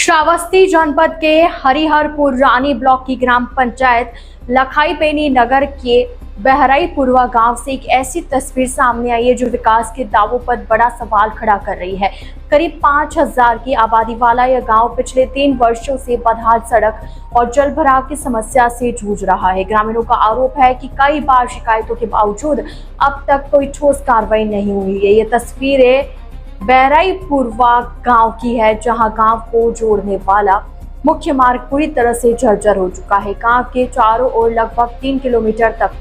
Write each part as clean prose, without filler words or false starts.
श्रावस्ती जनपद के हरिहरपुर रानी ब्लॉक की ग्राम पंचायत लखाईबेनी नगर के बहराईपुरवा गांव से एक ऐसी तस्वीर सामने आई है जो विकास के दावों पर बड़ा सवाल खड़ा कर रही है। करीब 5000 की आबादी वाला यह गांव पिछले 3 वर्षों से बदहाल सड़क और जल भराव की समस्या से जूझ रहा है। ग्रामीणों का आरोप है कि कई बार शिकायतों के बावजूद अब तक कोई ठोस कार्रवाई नहीं हुई है। ये तस्वीरें बहराईपुरवा गांव की है, जहां गांव को जोड़ने वाला मुख्य मार्ग पूरी तरह से जर्जर हो चुका है। गांव के चारों ओर लगभग 3 किलोमीटर तक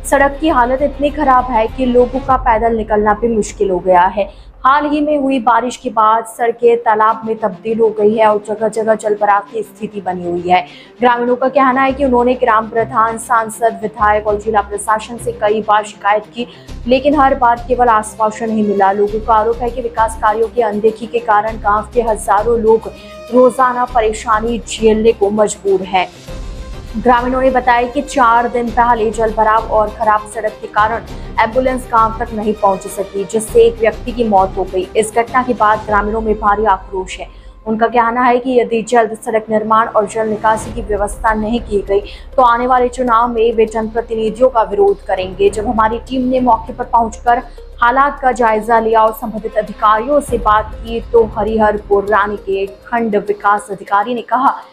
सड़क की हालत इतनी खराब है कि लोगों का पैदल निकलना भी मुश्किल हो गया है। हाल ही में हुई बारिश के बाद सड़कें तालाब में तब्दील हो गई है और जगह जगह जलभराव की स्थिति बनी हुई है। ग्रामीणों का कहना है कि उन्होंने ग्राम प्रधान, सांसद, विधायक और जिला प्रशासन से कई बार शिकायत की, लेकिन हर बार केवल आश्वासन ही मिला। लोगों का आरोप है कि विकास कार्यों की अनदेखी के कारण गाँव के हजारों लोग रोजाना परेशानी झेलने को मजबूर है। ग्रामीणों ने बताया कि 4 दिन पहले जलभराव और खराब सड़क के कारण एम्बुलेंस गांव तक नहीं पहुंच सकी, जिससे एक व्यक्ति की मौत हो गई। इस घटना के बाद ग्रामीणों में भारी आक्रोश है। उनका कहना है कि यदि जल्द सड़क निर्माण और जल निकासी की व्यवस्था नहीं की गई तो आने वाले चुनाव में वे जनप्रतिनिधियों का विरोध करेंगे। जब हमारी टीम ने मौके पर पहुंचकर हालात का जायजा लिया और संबंधित अधिकारियों से बात की तो हरिहरपुर रानी के खंड विकास अधिकारी ने कहा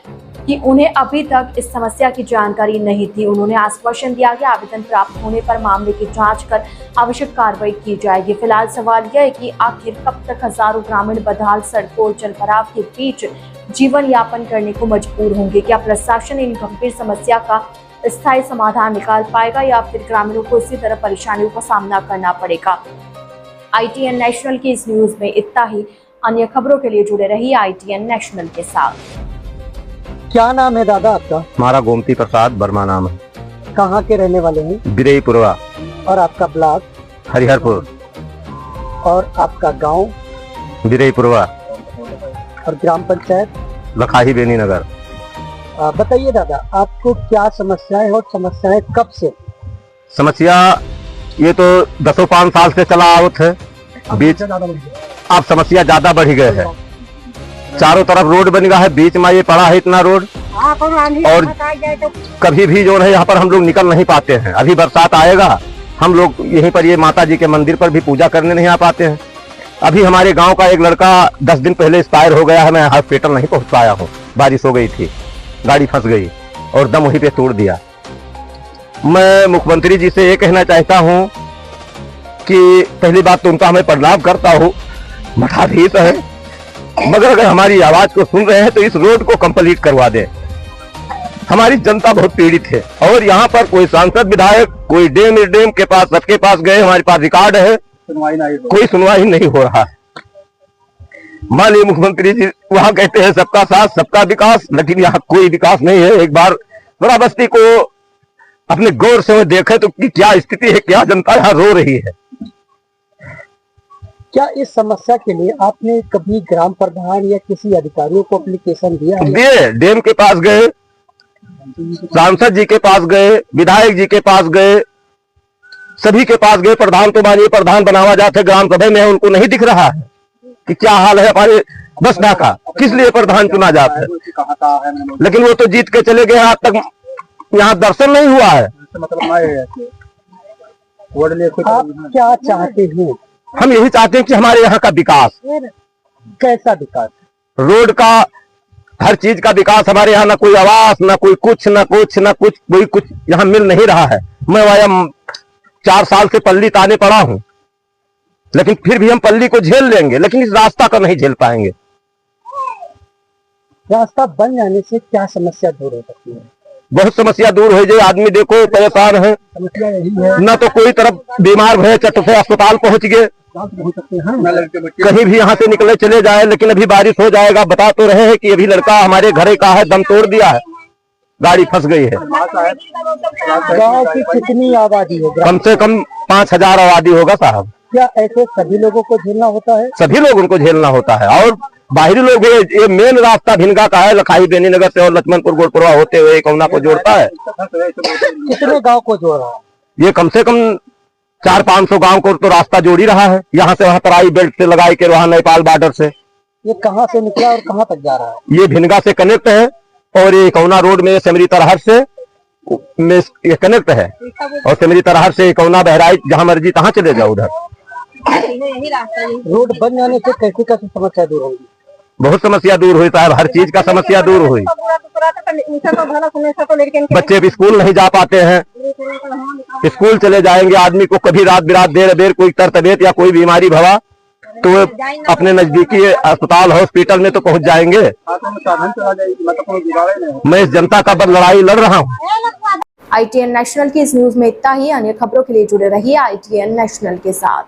कि उन्हें अभी तक इस समस्या की जानकारी नहीं थी। उन्होंने आश्वासन दिया कि आवेदन प्राप्त होने पर मामले की जांच कर आवश्यक कार्रवाई की जाएगी। फिलहाल सवाल यह है कि आखिर कब तक हजारों ग्रामीण बदहाल सड़कों और जलभराव के बीच जीवन यापन करने को मजबूर होंगे। क्या प्रशासन इन गंभीर समस्या का स्थायी समाधान निकाल पाएगा या फिर ग्रामीणों को इसी तरह परेशानियों का सामना करना पड़ेगा? ITN नेशनल की इस न्यूज में इतना ही। अन्य खबरों के लिए जुड़े रहिए ITN नेशनल के साथ। क्या नाम है दादा आपका? हमारा गोमती प्रसाद वर्मा नाम है। कहाँ के रहने वाले हैं? बहराईपुरवा। और आपका ब्लॉक? हरिहरपुर। और आपका गांव? बहराईपुरवा। और ग्राम पंचायत? लखाईबेनी नगर। बताइए दादा, आपको क्या समस्याएं और समस्याएं कब से? समस्या ये तो 10-5 साल से चला आवत है। बीच अब समस्या ज्यादा बढ़ गए है। चारों तरफ रोड बन गया है, बीच में ये पड़ा है इतना रोड, और कभी भी जो है यहाँ पर हम लोग निकल नहीं पाते हैं। अभी बरसात आएगा, हम लोग यहीं पर ये माता जी के मंदिर पर भी पूजा करने नहीं आ पाते हैं। अभी हमारे गांव का एक लड़का 10 दिन पहले एक्सपायर हो गया है। मैं हॉस्पिटल नहीं पहुंच पाया हूँ, बारिश हो गई थी, गाड़ी फंस गई और दम वहीं पे तोड़ दिया। मैं मुख्यमंत्री जी से ये कहना चाहता हूँ कि पहली बात तो उनका मैं प्रणाम करता हूँ, मठाधीश है, मगर अगर हमारी आवाज को सुन रहे हैं तो इस रोड को कंप्लीट करवा दें। हमारी जनता बहुत पीड़ित है और यहाँ पर कोई सांसद, विधायक, कोई डेम के पास, सबके पास गए, हमारे पास रिकॉर्ड है, कोई सुनवाई नहीं हो रहा है। माननीय मुख्यमंत्री जी वहाँ कहते हैं सबका साथ सबका विकास, लेकिन यहाँ कोई विकास नहीं है। एक बार थोड़ा बस्ती को अपने गौर से देखे तो क्या स्थिति है, क्या जनता यहाँ रो रही है। क्या इस समस्या के लिए आपने कभी ग्राम प्रधान या किसी अधिकारियों को एप्लीकेशन दिया है? दिए, डेम के पास गए, सांसद जी के पास गए, विधायक जी के पास गए, सभी के पास गए। प्रधान तो मानिए प्रधान बनावा जाते ग्राम सभा में, उनको नहीं दिख रहा है कि क्या हाल है हमारे बसना का, किस लिए प्रधान चुना जाता है। लेकिन वो तो जीत के चले गए, आज तक यहाँ दर्शन नहीं हुआ है। आप क्या चाहते हैं? हम यही चाहते हैं कि हमारे यहाँ का विकास। कैसा विकास? रोड का, हर चीज का विकास। हमारे यहाँ ना कोई आवास, ना कोई कुछ, कोई कुछ यहाँ मिल नहीं रहा है। मैं वह 4 साल से पल्ली ताने पड़ा हूँ, लेकिन फिर भी हम पल्ली को झेल लेंगे, लेकिन इस रास्ता को नहीं झेल पाएंगे। रास्ता बन जाने से क्या समस्या दूर हो सकती है? बहुत समस्या दूर हो जाए। आदमी देखो परेशान है, न तो कोई तरफ बीमार भय चट से अस्पताल पहुंच गए, कहीं भी यहाँ से निकले चले जाए। लेकिन अभी बारिश हो जाएगा, बता तो रहे हैं कि अभी लड़का हमारे घरे का है, दम तोड़ दिया है, गाड़ी फंस गई है। गांव की कितनी आबादी है? कम से कम 5000 आबादी होगा साहब। क्या ऐसे सभी लोगों को झेलना होता है? सभी लोग उनको झेलना होता है, और बाहरी लोग भी। ये मेन रास्ता भिनगा का है, लखाईबेनी नगर से और लक्ष्मणपुर गोड़पुरवा होते हुए कौना को जोड़ता है। कितने गांव को जोड़ रहा है? ये कम से कम 400-500 गांव को तो रास्ता जोड़ ही रहा है। यहाँ से वहां तराई बेल्ट से लगाई के वहां नेपाल बॉर्डर से ये कहाँ से निकला और कहाँ तक जा रहा है? ये भिनगा से कनेक्ट है और ये कौना रोड में सिमरी तरहट से में ये कनेक्ट है और सिमरी तरहट से कौना बहराइच जहाँ मर्जी तहाँ चले जाओ उधर। रोड बन जाने से कैसी कैसी समस्या दूर होगी? बहुत समस्या दूर हुई साहब, हर चीज का समस्या दूर हुई। बच्चे भी स्कूल नहीं जा पाते हैं, स्कूल चले जाएंगे आदमी को कभी रात बिरात देर बेर कोई तबीयत या कोई बीमारी भवा तो वो अपने नजदीकी अस्पताल हॉस्पिटल में तो पहुंच जाएंगे। मैं इस जनता का लड़ाई लड़ रहा हूँ। ITN नेशनल की इस न्यूज में इतना ही। अन्य खबरों के लिए जुड़े रहिए ITN नेशनल के साथ।